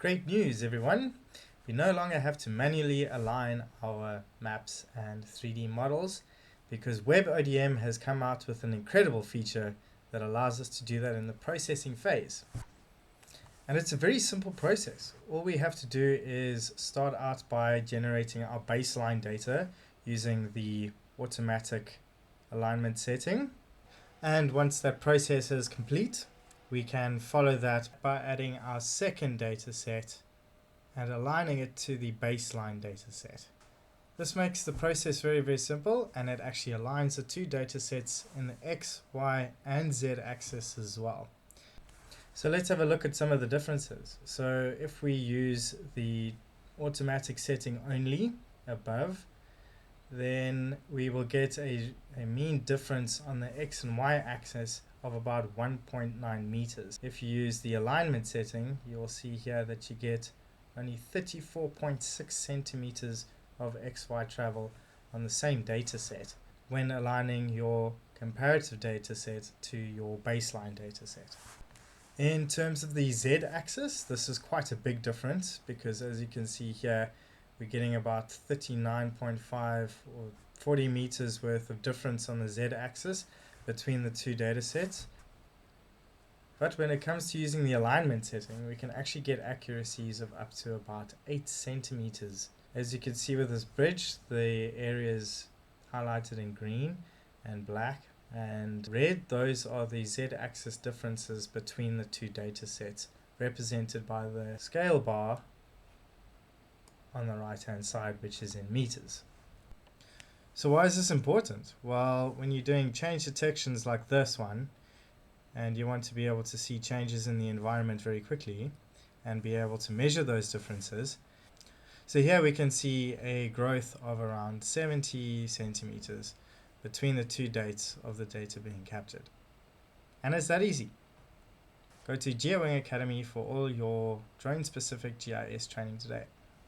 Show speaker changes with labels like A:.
A: Great news, everyone! We no longer have to manually align our maps and 3D models because WebODM has come out with an incredible feature that allows us to do that in the processing phase. And it's a very simple process. All we have to do is start out by generating our baseline data using the automatic alignment setting. And once that process is complete, we can follow that by adding our second data set and aligning it to the baseline data set. This makes the process very simple, and it actually aligns the two data sets in the X, Y, and Z axis as well. So let's have a look at some of the differences. So if we use the automatic setting only above, then we will get a mean difference on the X and Y axis of about 1.9 meters. If you use the alignment setting, you will see here that you get only 34.6 centimeters of XY travel on the same data set when aligning your comparative data set to your baseline data set. In terms of the Z axis, this is quite a big difference because, as you can see here, we're getting about 39.5 or 40 meters worth of difference on the Z axis between the two data sets. But when it comes to using the alignment setting, we can actually get accuracies of up to about 8 centimeters. As you can see with this bridge, the areas highlighted in green and black and red, those are the Z-axis differences between the two data sets, represented by the scale bar on the right hand side, which is in meters. So why is this important? Well, when you're doing change detections like this one, and you want to be able to see changes in the environment very quickly and be able to measure those differences. So here we can see a growth of around 70 centimeters between the two dates of the data being captured. And it's that easy. Go to Geowing Academy for all your drone-specific GIS training today.